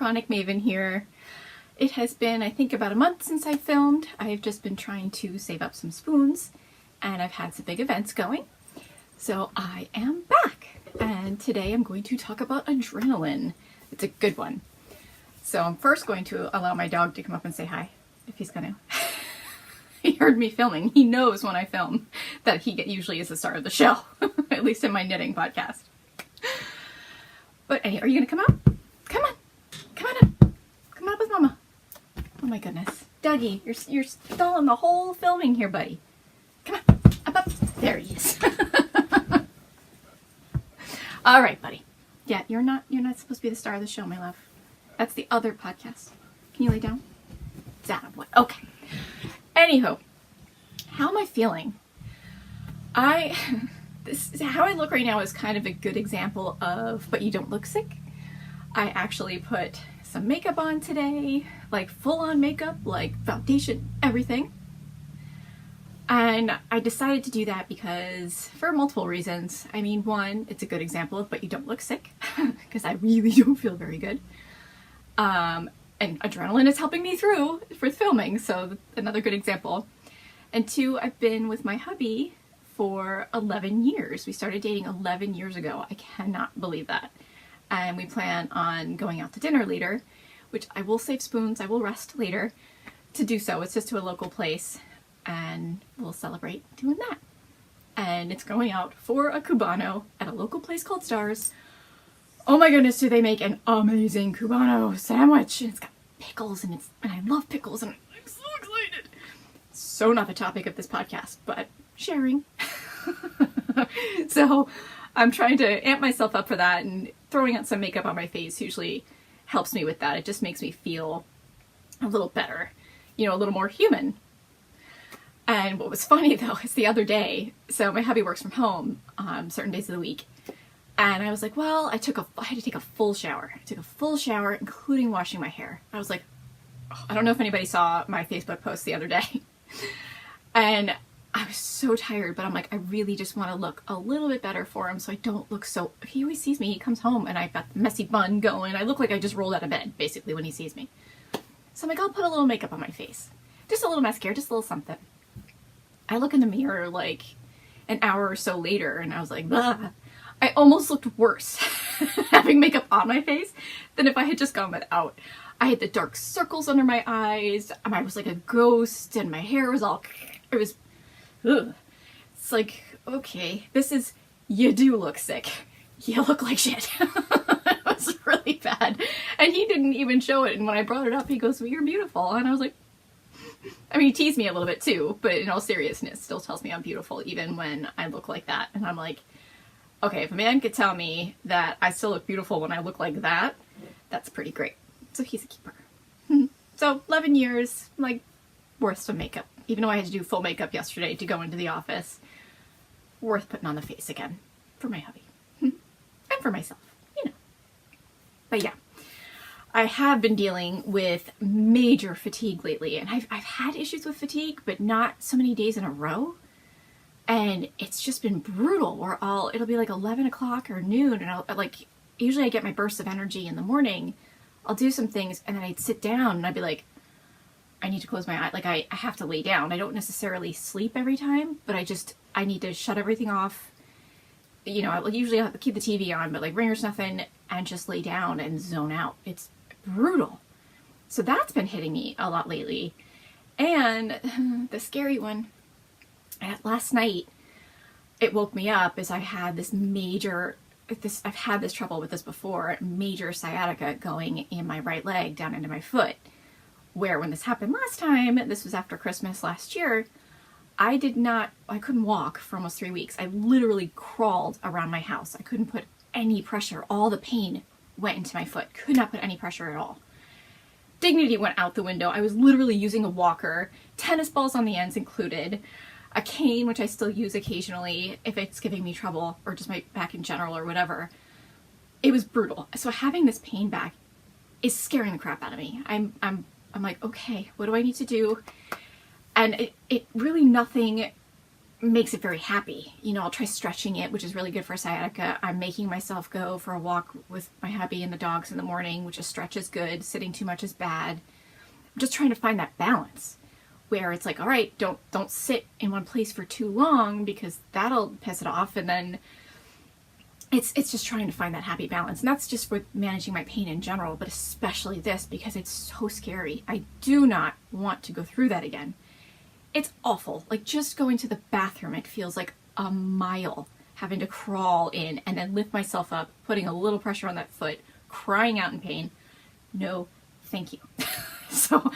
Chronic Maven here. It has been, I think, about a month since I filmed. I've just been trying to save up some spoons, and I've had some big events going. So I am back, and today I'm going to talk about adrenaline. It's a good one. So I'm first going to allow my dog to come up and say hi, if he's gonna. He heard me filming. He knows when I film that he usually is the star of the show, at least in my knitting podcast. But anyway, are you gonna come out? Come on. Come on up. Come on up with Mama. Oh my goodness. Dougie, you're stalling the whole filming here, buddy. Come on. Up. There he is. All right, buddy. Yeah, you're not supposed to be the star of the show, my love. That's the other podcast. Can you lay down? Down. What? Okay. Anywho, how am I feeling? How I look right now is kind of a good example of, but you don't look sick. I actually put some makeup on today, like full-on makeup, like foundation, everything. And I decided to do that because, for multiple reasons. I mean, one, it's a good example of, but you don't look sick, because I really don't feel very good. And adrenaline is helping me through for filming, so another good example. And two, I've been with my hubby for 11 years. We started dating 11 years ago. I cannot believe that. And we plan on going out to dinner later, which I will save spoons, I will rest later to do so. It's just to a local place, and we'll celebrate doing that. And it's going out for a Cubano at a local place called Stars. Oh my goodness, do they make an amazing Cubano sandwich. And it's got pickles, and I love pickles, and I'm so excited. So not the topic of this podcast, but sharing. So I'm trying to amp myself up for that, and throwing out some makeup on my face usually helps me with that. It just makes me feel a little better, a little more human. And what was funny though is the other day, so my hubby works from home certain days of the week, and I was like, well, I had to take a full shower. I took a full shower, including washing my hair. I was like, I don't know if anybody saw my Facebook post the other day. And I was so tired, but I'm like, I really just want to look a little bit better for him so I don't look so... He always sees me, he comes home, and I've got the messy bun going. I look like I just rolled out of bed, basically, when he sees me. So I'm like, I'll put a little makeup on my face. Just a little mascara, just a little something. I look in the mirror, like, an hour or so later, and I was like, bah. I almost looked worse having makeup on my face than if I had just gone without. I had the dark circles under my eyes, I was like a ghost, and my hair was all... It was... Ugh. It's like, okay, you do look sick. You look like shit. It was really bad. And he didn't even show it, and when I brought it up, he goes, well, you're beautiful. And I was like... I mean, he teased me a little bit too, but in all seriousness, still tells me I'm beautiful even when I look like that. And I'm like, okay, if a man could tell me that I still look beautiful when I look like that, that's pretty great. So he's a keeper. So 11 years, like, worth some makeup. Even though I had to do full makeup yesterday to go into the office, worth putting on the face again for my hubby. And for myself, But yeah, I have been dealing with major fatigue lately, and I've had issues with fatigue, but not so many days in a row. And it's just been brutal. It'll be like 11 o'clock or noon, and usually I get my bursts of energy in the morning. I'll do some things, and then I'd sit down, and I'd be like, I need to close my eye. Like, I have to lay down. I don't necessarily sleep every time, but I need to shut everything off. Usually I'll keep the TV on, but like ringers, nothing, and just lay down and zone out. It's brutal. So that's been hitting me a lot lately. And the scary one, last night, it woke me up as I had I've had this trouble with this before, major sciatica going in my right leg down into my foot. Where when this happened last time, this was after Christmas last year, I couldn't walk for almost 3 weeks. I literally crawled around my house. I couldn't put any pressure. All the pain went into my foot. Could not put any pressure at all. Dignity went out the window. I was literally using a walker, tennis balls on the ends included, a cane, which I still use occasionally if it's giving me trouble, or just my back in general or whatever. It was brutal. So having this pain back is scaring the crap out of me. I'm like, okay, what do I need to do? And it really nothing makes it very happy. You know, I'll try stretching it, which is really good for sciatica. I'm making myself go for a walk with my hubby and the dogs in the morning, which is stretch is good. Sitting too much is bad. I'm just trying to find that balance where it's like, all right, don't sit in one place for too long because that'll piss it off. And then it's just trying to find that happy balance. And that's just with managing my pain in general, but especially this because it's so scary. I do not want to go through that again. It's awful. Like just going to the bathroom, it feels like a mile having to crawl in and then lift myself up, putting a little pressure on that foot, crying out in pain. No, thank you. So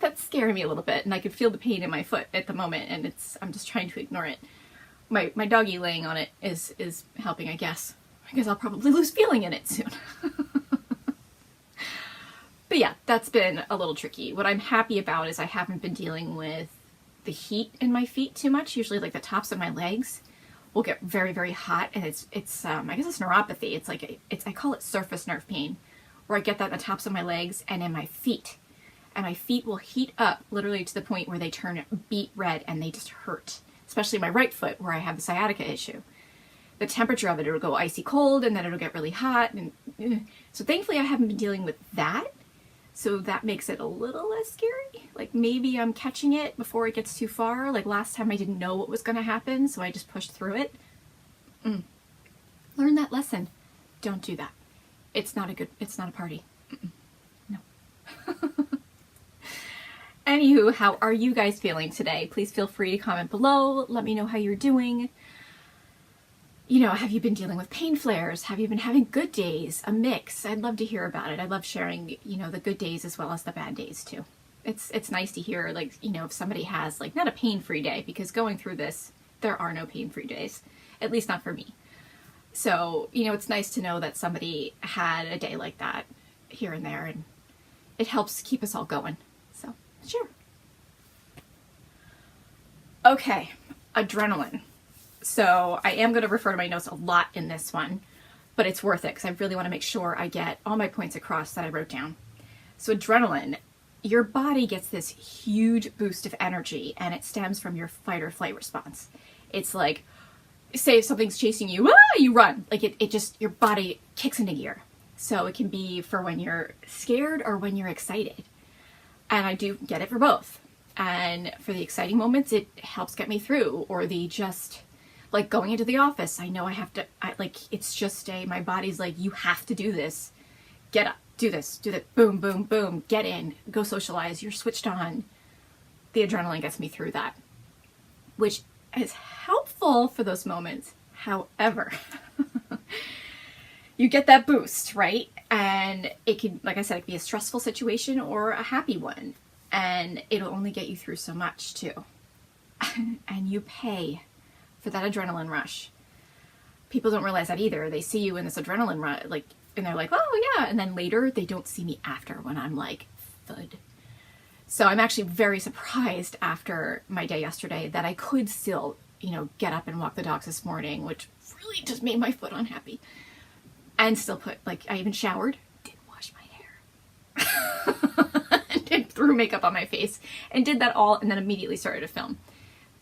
that's scaring me a little bit, and I could feel the pain in my foot at the moment, and I'm just trying to ignore it. My doggy laying on it is helping, I guess. I guess I'll probably lose feeling in it soon. But yeah, that's been a little tricky. What I'm happy about is I haven't been dealing with the heat in my feet too much. Usually like the tops of my legs will get very, very hot, and it's I guess it's neuropathy. It's like I call it surface nerve pain, where I get that in the tops of my legs and in my feet. And my feet will heat up literally to the point where they turn beet red and they just hurt. Especially my right foot where I have the sciatica issue. The temperature of it, it'll go icy cold and then it'll get really hot. And so thankfully I haven't been dealing with that. So that makes it a little less scary. Like maybe I'm catching it before it gets too far. Like last time I didn't know what was going to happen, so I just pushed through it. Learn that lesson. Don't do that. It's not a party. No. Anywho, how are you guys feeling today? Please feel free to comment below. Let me know how you're doing. You know, have you been dealing with pain flares? Have you been having good days? A mix? I'd love to hear about it. I love sharing, you know, the good days as well as the bad days too. It's nice to hear, like, you know, if somebody has, like, not a pain-free day, because going through this, there are no pain-free days. At least not for me. So, you know, it's nice to know that somebody had a day like that here and there, and it helps keep us all going. So, sure. Okay, adrenaline. So I am going to refer to my notes a lot in this one, but it's worth it because I really want to make sure I get all my points across that I wrote down. So adrenaline, your body gets this huge boost of energy, and it stems from your fight or flight response. It's like, say if something's chasing you, you run. Like it just, your body kicks into gear. So it can be for when you're scared or when you're excited. And I do get it for both. And for the exciting moments, it helps get me through. Or the just, like going into the office, I know I have to, it's just my body's like, you have to do this. Get up, do this, do that, boom, boom, boom, get in, go socialize, you're switched on. The adrenaline gets me through that, which is helpful for those moments. However, you get that boost, right? And it can, like I said, it can be a stressful situation or a happy one. And it'll only get you through so much too. And you pay for that adrenaline rush. People don't realize that either. They see you in this adrenaline rush, like, and they're like, oh yeah. And then later they don't see me after when I'm like, thud. So I'm actually very surprised after my day yesterday that I could still, you know, get up and walk the dogs this morning, which really just made my foot unhappy. And still put, like, I even showered, didn't wash my hair, and threw makeup on my face, and did that all, and then immediately started to film.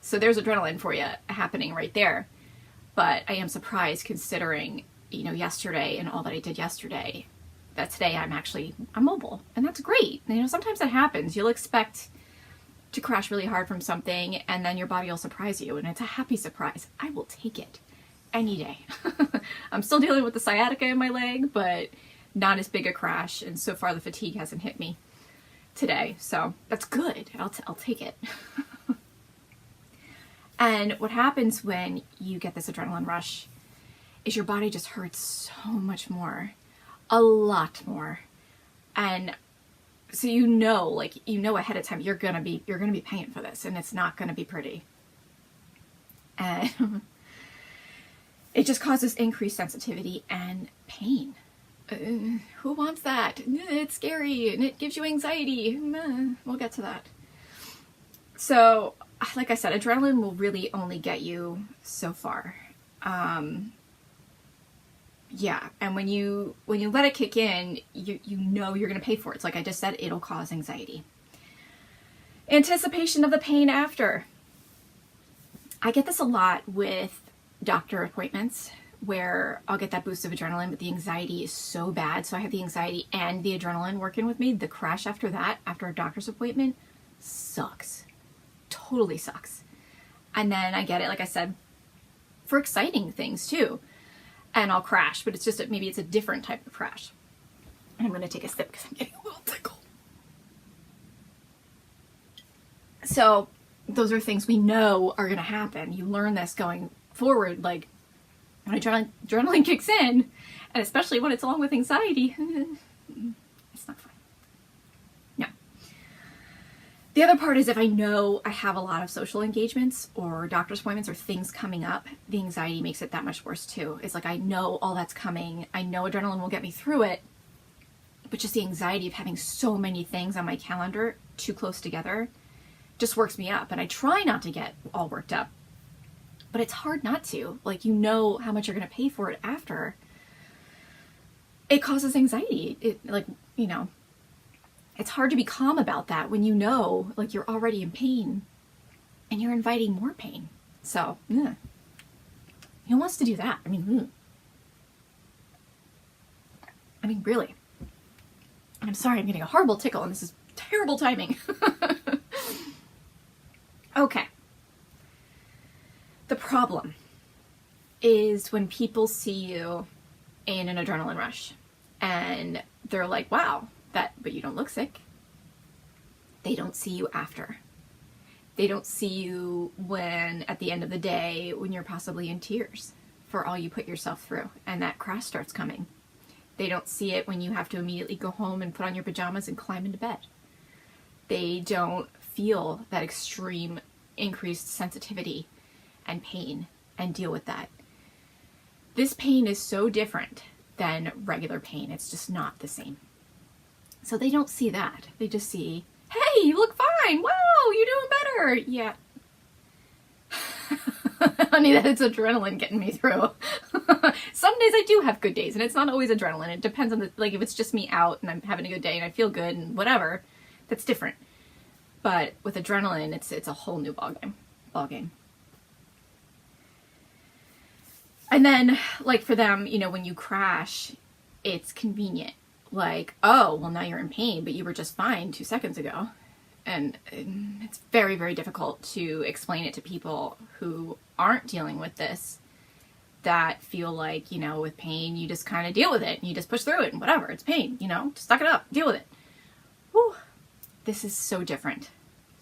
So there's adrenaline for you happening right there. But I am surprised considering, you know, yesterday and all that I did yesterday, that today I'm mobile, and that's great. You know, sometimes that happens. You'll expect to crash really hard from something, and then your body will surprise you, and it's a happy surprise. I will take it any day. I'm still dealing with the sciatica in my leg, but not as big a crash, and so far the fatigue hasn't hit me today, so that's good. I'll take it. And what happens when you get this adrenaline rush is your body just hurts so much more, a lot more. And so you know ahead of time you're gonna be paying for this, and it's not gonna be pretty. And it just causes increased sensitivity and pain. Who wants that? It's scary and it gives you anxiety. We'll get to that. So, like I said, adrenaline will really only get you so far. Yeah, and when you let it kick in, you know you're going to pay for it. It's like I just said, it'll cause anxiety. Anticipation of the pain after. I get this a lot with doctor appointments where I'll get that boost of adrenaline, but the anxiety is so bad. So I have the anxiety and the adrenaline working with me. The crash after that, after a doctor's appointment, sucks. Totally sucks. And then I get it, like I said, for exciting things too. And I'll crash, but it's just maybe it's a different type of crash. And I'm going to take a sip because I'm getting a little tickled. So those are things we know are going to happen. You learn this going forward, like when adrenaline kicks in, and especially when it's along with anxiety, it's not fun. No. The other part is if I know I have a lot of social engagements or doctor's appointments or things coming up, the anxiety makes it that much worse too. It's like I know all that's coming. I know adrenaline will get me through it, but just the anxiety of having so many things on my calendar too close together just works me up. And I try not to get all worked up, but it's hard not to. Like, you know how much you're going to pay for it after. It causes anxiety. It's hard to be calm about that when you know, like, you're already in pain and you're inviting more pain. So, yeah. Who wants to do that? I mean, really. And I'm sorry, I'm getting a horrible tickle and this is terrible timing. Okay. The problem is when people see you in an adrenaline rush and they're like, wow, but you don't look sick. They don't see you after. They don't see you when, at the end of the day, when you're possibly in tears for all you put yourself through and that crash starts coming. They don't see it when you have to immediately go home and put on your pajamas and climb into bed. They don't feel that extreme increased sensitivity and pain and deal with that. This pain is so different than regular pain. It's just not the same. So they don't see that. They just see, hey, you look fine. Wow, you're doing better. Yeah. Honey, that's adrenaline getting me through. Some days I do have good days, and it's not always adrenaline. It depends on if it's just me out and I'm having a good day and I feel good and whatever, that's different. But with adrenaline, it's a whole new ballgame. And then, like, for them, when you crash, it's convenient. Like, oh, well, now you're in pain, but you were just fine 2 seconds ago. And it's very, very difficult to explain it to people who aren't dealing with this, that feel like, with pain, you just kind of deal with it. And you just push through it and whatever. It's pain, just suck it up, deal with it. Whew. This is so different.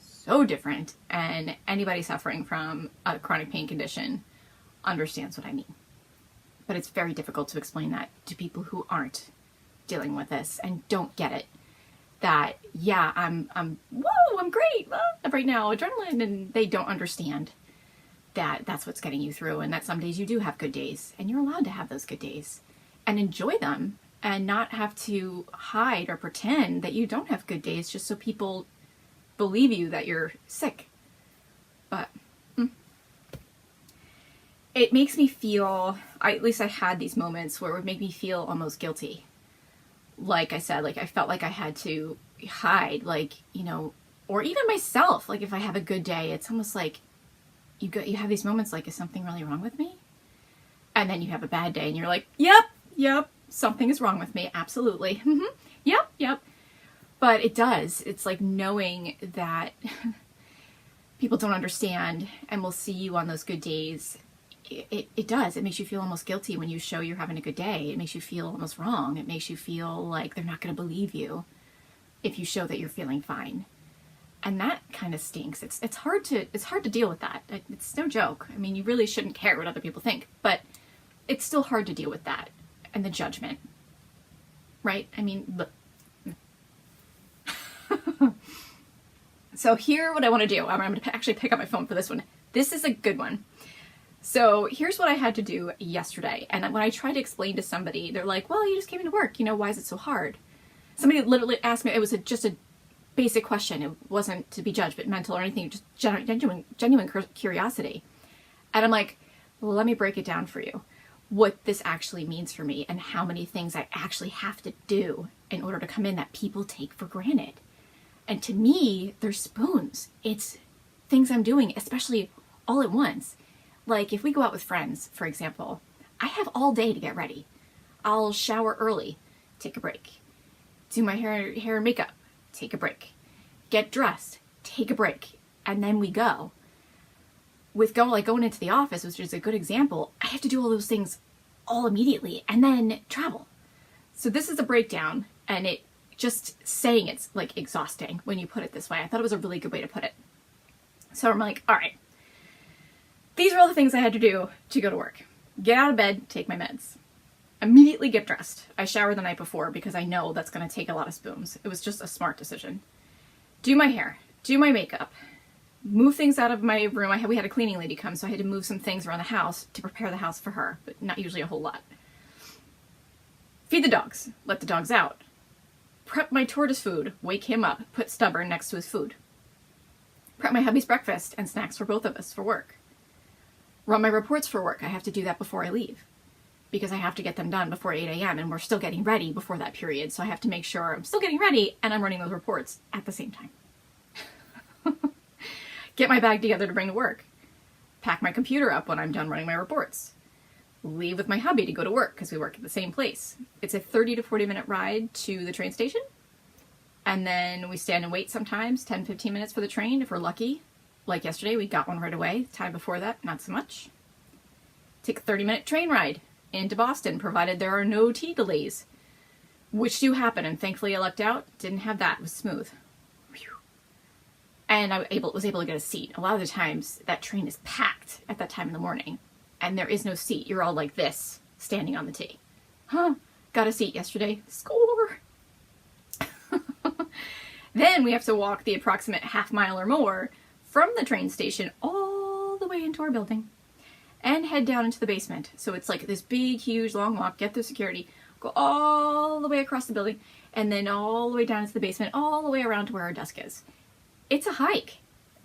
So different. And anybody suffering from a chronic pain condition understands what I mean. But it's very difficult to explain that to people who aren't dealing with this and don't get it. That, yeah, I'm great right now, adrenaline, and they don't understand that that's what's getting you through, and that some days you do have good days, and you're allowed to have those good days and enjoy them and not have to hide or pretend that you don't have good days just so people believe you that you're sick. But it makes me feel, at least I had these moments where it would make me feel almost guilty. Like I said, like I felt like I had to hide, like, or even myself, like if I have a good day, it's almost like you have these moments like, is something really wrong with me? And then you have a bad day and you're like, yep, something is wrong with me. Absolutely. Yep. But it does. It's like knowing that people don't understand and will see you on those good days. It does. It makes you feel almost guilty when you show you're having a good day. It makes you feel almost wrong. It makes you feel like they're not going to believe you if you show that you're feeling fine. And that kind of stinks. It's hard to deal with that. It's no joke. I mean, you really shouldn't care what other people think, but it's still hard to deal with that and the judgment. Right? I mean, look. So here, what I want to do, I'm going to actually pick up my phone for this one. This is a good one. So here's what I had to do yesterday. And when I tried to explain to somebody, they're like, well, you just came into work. Why is it so hard? Somebody literally asked me, it was just a basic question. It wasn't to be judgmental or anything, just genuine curiosity. And I'm like, well, let me break it down for you. What this actually means for me and how many things I actually have to do in order to come in that people take for granted. And to me, they're spoons. It's things I'm doing, especially all at once. Like if we go out with friends, for example, I have all day to get ready. I'll shower early, take a break. Do my hair and makeup, take a break. Get dressed, take a break. And then we go. With going into the office, which is a good example, I have to do all those things all immediately and then travel. So this is a breakdown, and it just saying it's like exhausting when you put it this way. I thought it was a really good way to put it. So I'm like, all right, these are all the things I had to do to go to work. Get out of bed, take my meds. Immediately get dressed. I showered the night before because I know that's going to take a lot of spoons. It was just a smart decision. Do my hair, do my makeup, move things out of my room. We had a cleaning lady come, so I had to move some things around the house to prepare the house for her, but not usually a whole lot. Feed the dogs, let the dogs out. Prep my tortoise food, wake him up, put Stubborn next to his food. Prep my hubby's breakfast and snacks for both of us for work. Run my reports for work. I have to do that before I leave because I have to get them done before 8 a.m. and we're still getting ready before that period. So I have to make sure I'm still getting ready and I'm running those reports at the same time. Get my bag together to bring to work. Pack my computer up when I'm done running my reports. Leave with my hubby to go to work because we work at the same place. It's a 30 to 40 minute ride to the train station. And then we stand and wait sometimes, 10, 15 minutes for the train if we're lucky. Like yesterday, we got one right away. Time before that, not so much. Take a 30-minute train ride into Boston, provided there are no T delays, which do happen. And thankfully I lucked out. Didn't have that. It was smooth. Whew. And I was able to get a seat. A lot of the times that train is packed at that time in the morning and there is no seat. You're all like this, standing on the T. Got a seat yesterday. Score! Then we have to walk the approximate half mile or more from the train station all the way into our building and head down into the basement. So it's like this big, huge, long walk, get through security, go all the way across the building, and then all the way down into the basement, all the way around to where our desk is. It's a hike.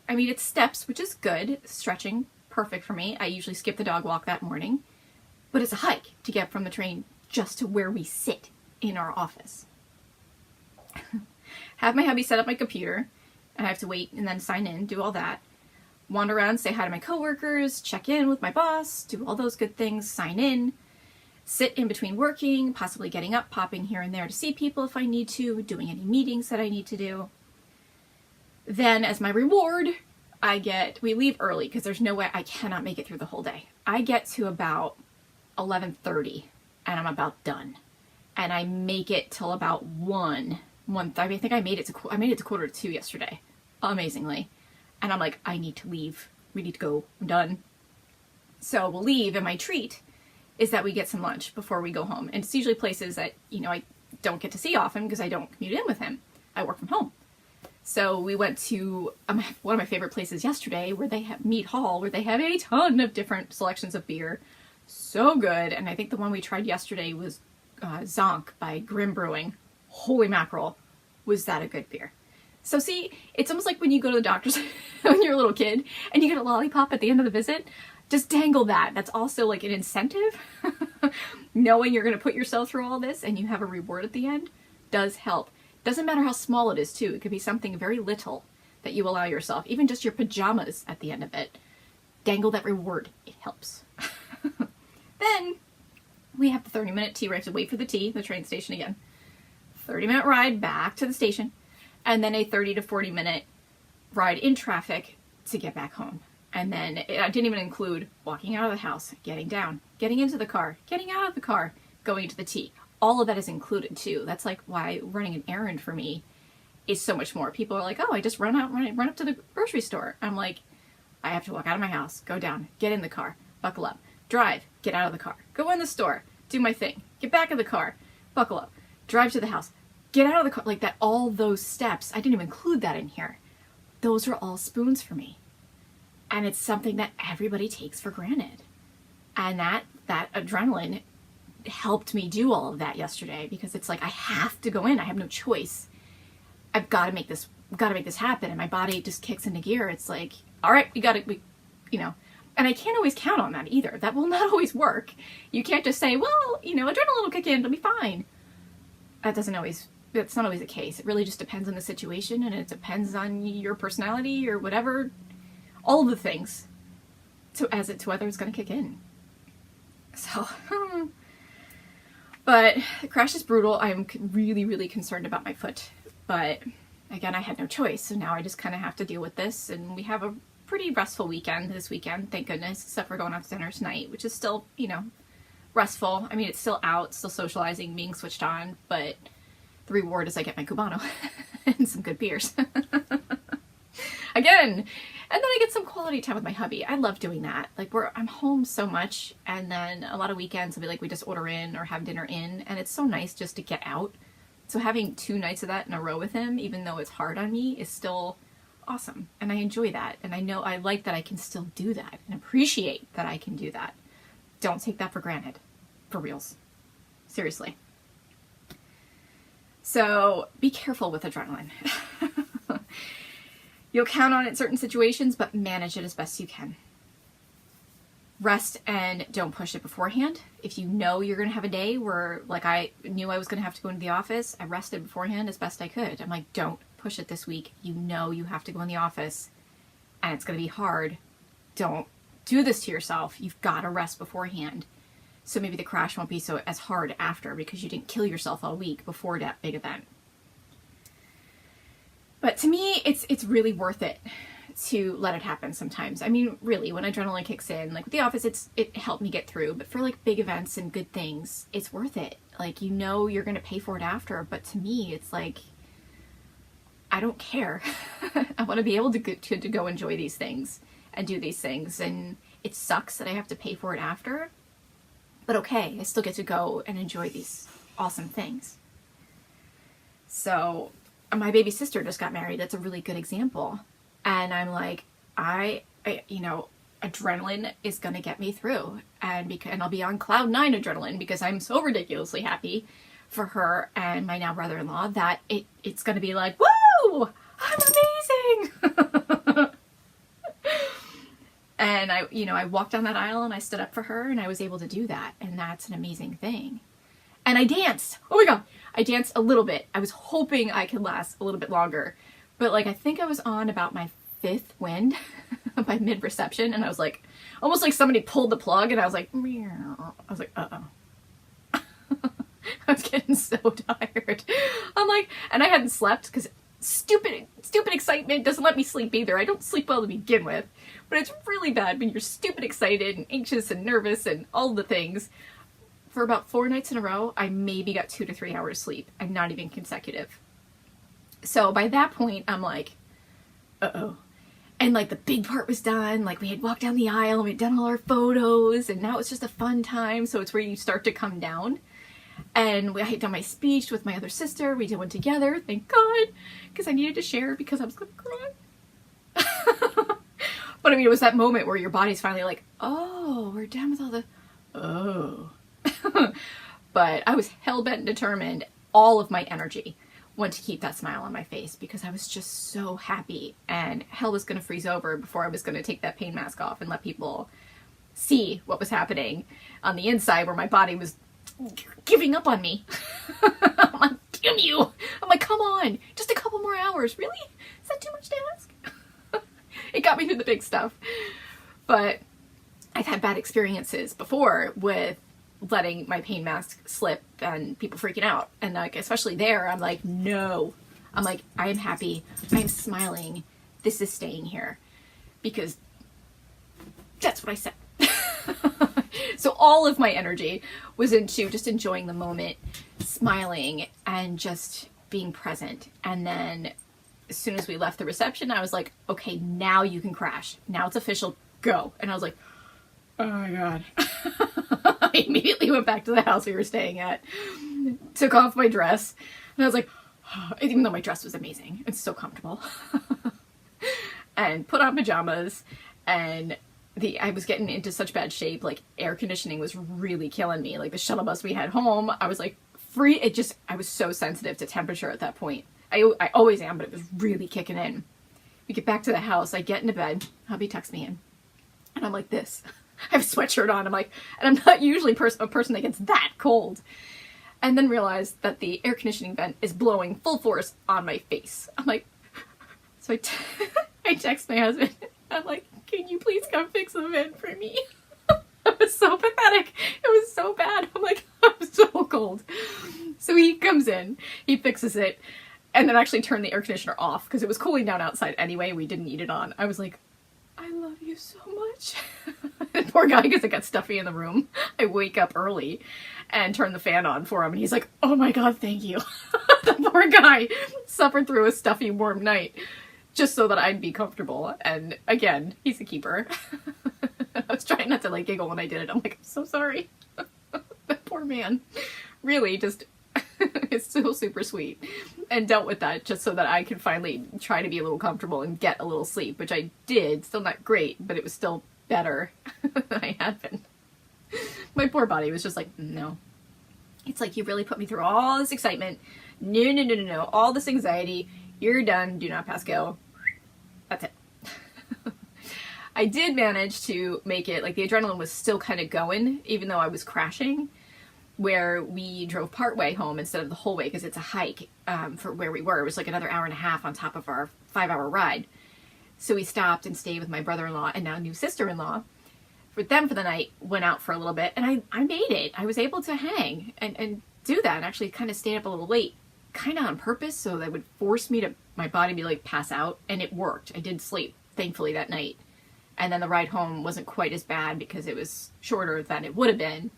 I mean, it's steps, which is good. Stretching, perfect for me. I usually skip the dog walk that morning. But it's a hike to get from the train just to where we sit in our office. Have my hubby set up my computer, and I have to wait and then sign in, do all that. Wander around, say hi to my coworkers, check in with my boss, do all those good things, sign in, sit in between working, possibly getting up, popping here and there to see people if I need to, doing any meetings that I need to do. Then as my reward, we leave early because there's no way I cannot make it through the whole day. I get to about 11:30 and I'm about done. And I make it till about 1. I think I made it to 1:45 yesterday, amazingly. And I'm like, I need to leave. We need to go. I'm done. So we'll leave, and my treat is that we get some lunch before we go home. And it's usually places that, I don't get to see often because I don't commute in with him. I work from home. So we went to one of my favorite places yesterday where they have Meat Hall, where they have a ton of different selections of beer. So good. And I think the one we tried yesterday was Zonk by Grim Brewing. Holy mackerel, was that a good beer. So see, it's almost like when you go to the doctor's when you're a little kid and you get a lollipop at the end of the visit. Just dangle that. That's also like an incentive. Knowing you're going to put yourself through all this and you have a reward at the end does help. Doesn't matter how small it is too. It could be something very little that you allow yourself. Even just your pajamas at the end of it. Dangle that reward. It helps. Then we have the 30-minute tea. We have to wait for the tea, the train station again. 30-minute ride back to the station. And then a 30 to 40-minute ride in traffic to get back home. And then I didn't even include walking out of the house, getting down, getting into the car, getting out of the car, going to the tea. All of that is included too. That's like why running an errand for me is so much more. People are like, oh, I just run up to the grocery store. I'm like, I have to walk out of my house, go down, get in the car, buckle up, drive, get out of the car, go in the store, do my thing, get back in the car, buckle up, drive to the house, get out of the car, like that, all those steps. I didn't even include that in here. Those are all spoons for me. And it's something that everybody takes for granted. And that adrenaline helped me do all of that yesterday because it's like, I have to go in. I have no choice. I've got to make this happen. And my body just kicks into gear. It's like, all right, and I can't always count on that either. That will not always work. You can't just say, well, adrenaline will kick in, it'll be fine. That's not always the case. It really just depends on the situation and it depends on your personality or whatever. All of the things. to whether it's going to kick in. So, but the crash is brutal. I'm really, really concerned about my foot. But again, I had no choice. So now I just kind of have to deal with this. And we have a pretty restful weekend this weekend, thank goodness, except for going out to dinner tonight, which is still, you know, restful. I mean, it's still out, still socializing, being switched on, but the reward is I get my Cubano and some good beers. Again, and then I get some quality time with my hubby. I love doing that. Like, I'm home so much, and then a lot of weekends will be like we just order in or have dinner in, and it's so nice just to get out. So having 2 nights of that in a row with him, even though it's hard on me, is still awesome. And I enjoy that. And I know I like that I can still do that and appreciate that I can do that. Don't take that for granted. For reals. Seriously. So be careful with adrenaline. You'll count on it in certain situations, but manage it as best you can. Rest and don't push it beforehand. If you know you're going to have a day where, like, I knew I was going to have to go into the office, I rested beforehand as best I could. I'm like, don't push it this week. You know you have to go in the office and it's going to be hard. Don't do this to yourself. You've got to rest beforehand. So maybe the crash won't be so as hard after because you didn't kill yourself all week before that big event. But to me, it's really worth it to let it happen sometimes. I mean, really, when adrenaline kicks in, like with the office, it helped me get through. But for like big events and good things, it's worth it. Like, you know you're going to pay for it after. But to me, it's like, I don't care. I want to be able to go enjoy these things and do these things. And it sucks that I have to pay for it after. But okay, I still get to go and enjoy these awesome things. So my baby sister just got married. That's a really good example. And I'm like, I you know, adrenaline is going to get me through. And I'll be on cloud 9 adrenaline because I'm so ridiculously happy for her and my now brother-in-law that it's going to be like, woo, I'm amazing. And I walked down that aisle and I stood up for her and I was able to do that. And that's an amazing thing. And I danced. Oh my God. I danced a little bit. I was hoping I could last a little bit longer. But like, I think I was on about my 5th wind by mid-reception. And I was like, almost like somebody pulled the plug and I was like, meow. I was like, uh-oh. I was getting so tired. I'm like, and I hadn't slept because stupid excitement doesn't let me sleep either. I don't sleep well to begin with. But it's really bad when you're stupid excited and anxious and nervous and all the things. For about 4 nights in a row, I maybe got 2 to 3 hours sleep, and not even consecutive. So by that point, I'm like, uh-oh. And like the big part was done. Like we had walked down the aisle and we'd done all our photos, and now it's just a fun time. So it's where you start to come down. And I had done my speech with my other sister. We did one together, thank God, because I needed to share because I was going to cry. But I mean, it was that moment where your body's finally like, oh, we're done with all the, oh. But I was hell-bent and determined. All of my energy went to keep that smile on my face because I was just so happy, and hell was going to freeze over before I was going to take that pain mask off and let people see what was happening on the inside where my body was giving up on me. I'm like, damn you. I'm like, come on, just a couple more hours. Really? Is that too much to ask? It got me through the big stuff. But I've had bad experiences before with letting my pain mask slip and people freaking out. And like, especially there, I'm like, no. I'm like, I am happy. I am smiling. This is staying here. Because that's what I said. So all of my energy was into just enjoying the moment, smiling, and just being present. And then as soon as we left the reception, I was like, okay, now you can crash. Now it's official. Go. And I was like, oh my God. I immediately went back to the house we were staying at, took off my dress, and I was like, oh, even though my dress was amazing, it's so comfortable, and put on pajamas, and I was getting into such bad shape, like air conditioning was really killing me. Like the shuttle bus we had home, I was like I was so sensitive to temperature at that point. I always am, but it was really kicking in. We get back to the house, I get into bed, hubby tucks me in, and I'm like this. I have a sweatshirt on, I'm like, and I'm not usually a person that gets that cold. And then realized that the air conditioning vent is blowing full force on my face. I'm like, so I text my husband, I'm like, can you please come fix the vent for me? It was so pathetic. It was so bad. I'm like, I'm so cold. So he comes in, he fixes it, and then actually turned the air conditioner off because it was cooling down outside anyway. We didn't need it on. I was like, I love you so much. And poor guy, because it got stuffy in the room. I wake up early and turn the fan on for him, and he's like, oh my God, thank you. The poor guy suffered through a stuffy, warm night just so that I'd be comfortable. And again, he's a keeper. I was trying not to like giggle when I did it. I'm like, I'm so sorry. That poor man really just is still super sweet and dealt with that just so that I could finally try to be a little comfortable and get a little sleep, which I did. Still not great, but it was still better than I had been. My poor body was just like, no. It's like, you really put me through all this excitement. No, no, no, no, no. All this anxiety. You're done. Do not pass go. That's it. I did manage to make it, like the adrenaline was still kind of going, even though I was crashing, where we drove part way home instead of the whole way, because it's a hike for where we were. It was like another hour and a half on top of our 5-hour ride. So we stopped and stayed with my brother-in-law and now new sister-in-law. With them for the night, went out for a little bit, and I made it. I was able to hang and do that, and actually kind of stayed up a little late, kind of on purpose, so that would force me to, my body to like pass out, and it worked. I did sleep, thankfully, that night. And then the ride home wasn't quite as bad because it was shorter than it would have been.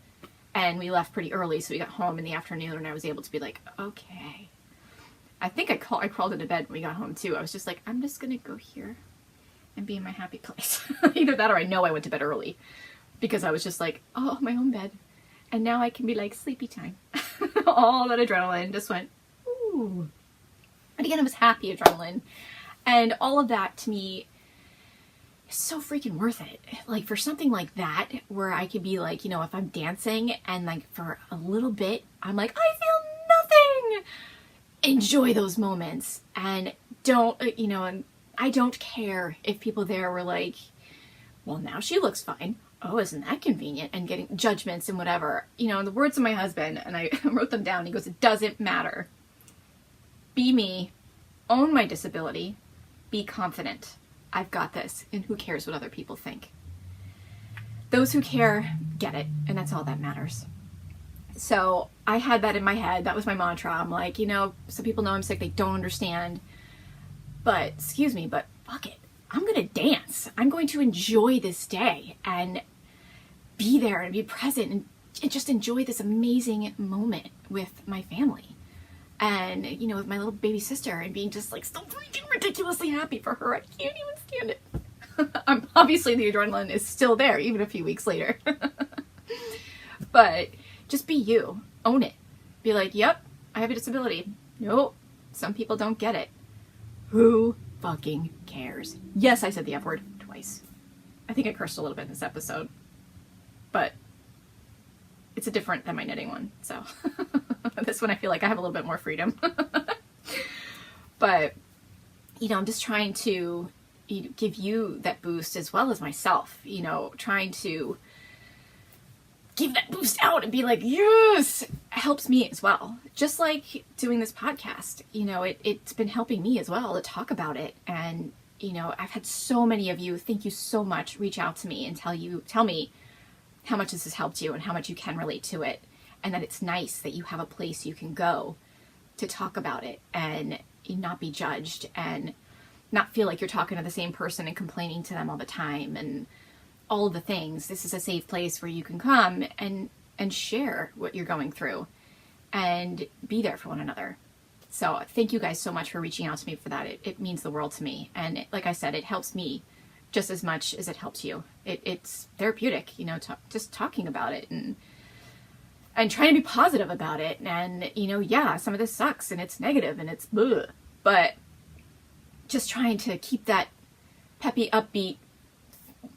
And we left pretty early, so we got home in the afternoon, and I was able to be like, okay. I think I crawled into bed when we got home, too. I was just like, I'm just going to go here and be in my happy place. Either that or I know I went to bed early because I was just like, oh, my own bed. And now I can be like, sleepy time. All that adrenaline just went, ooh. And again, it was happy adrenaline. And all of that to me is so freaking worth it. Like for something like that, where I could be like, you know, if I'm dancing and like for a little bit, I'm like, I feel nothing. Enjoy those moments and don't, you know, and I don't care if people there were like, well, now she looks fine. Oh, isn't that convenient? And getting judgments and whatever. You know, in the words of my husband, and I wrote them down, he goes, it doesn't matter. Be me. Own my disability. Be confident. I've got this. And who cares what other people think? Those who care get it. And that's all that matters. So I had that in my head. That was my mantra. I'm like, you know, some people know I'm sick. They don't understand. But, excuse me, but fuck it. I'm going to dance. I'm going to enjoy this day and be there and be present and just enjoy this amazing moment with my family. And, you know, with my little baby sister and being just like so freaking ridiculously happy for her. I can't even stand it. Obviously the adrenaline is still there even a few weeks later. But just be you. Own it. Be like, yep, I have a disability. Nope, some people don't get it. Who fucking cares? Yes, I said the F word twice. I think I cursed a little bit in this episode. But it's a different than my knitting one, so this one I feel like I have a little bit more freedom. But, you know, I'm just trying to give you that boost as well as myself, you know, trying to give that boost out and be like, yes, it helps me as well. Just like doing this podcast, you know, it's been helping me as well to talk about it. And, you know, I've had so many of you, thank you so much, reach out to me and tell me how much this has helped you and how much you can relate to it. And that it's nice that you have a place you can go to talk about it and not be judged and not feel like you're talking to the same person and complaining to them all the time and all of the things. This is a safe place where you can come and share what you're going through and be there for one another. So thank you guys so much for reaching out to me for that. It means the world to me. And like I said, it helps me just as much as it helps you. It's therapeutic, you know, just talking about it and trying to be positive about it. And, you know, yeah, some of this sucks and it's negative and it's bleh, but just trying to keep that peppy, upbeat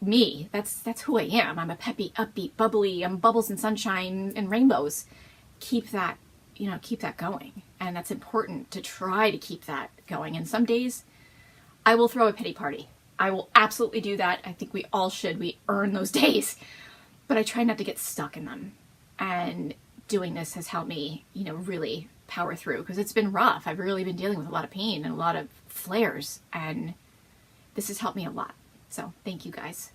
me. That's who I am. I'm a peppy, upbeat, bubbly. I'm bubbles and sunshine and rainbows. Keep that, you know, keep that going. And that's important to try to keep that going. And some days I will throw a pity party. I will absolutely do that. I think we all should. We earn those days. But I try not to get stuck in them. And doing this has helped me, you know, really power through because it's been rough. I've really been dealing with a lot of pain and a lot of flares. And this has helped me a lot. So thank you guys.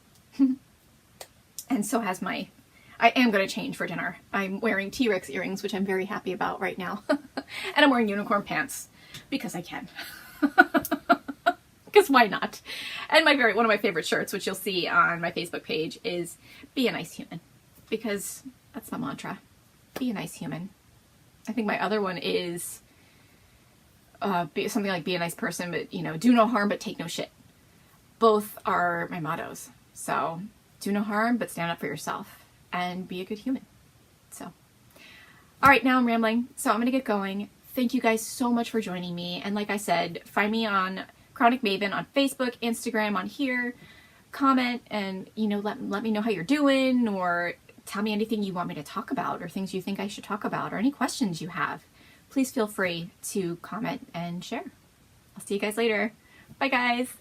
And so has I am going to change for dinner. I'm wearing T-Rex earrings, which I'm very happy about right now. And I'm wearing unicorn pants because I can. Because why not? And one of my favorite shirts, which you'll see on my Facebook page, is be a nice human. Because that's the mantra. Be a nice human. I think my other one is something like be a nice person, but do no harm, but take no shit. Both are my mottos. So do no harm, but stand up for yourself and be a good human. So, all right, now I'm rambling. So I'm going to get going. Thank you guys so much for joining me. And like I said, find me on Chronic Maven on Facebook, Instagram, on here. Comment and, let me know how you're doing, or tell me anything you want me to talk about, or things you think I should talk about, or any questions you have. Please feel free to comment and share. I'll see you guys later. Bye, guys.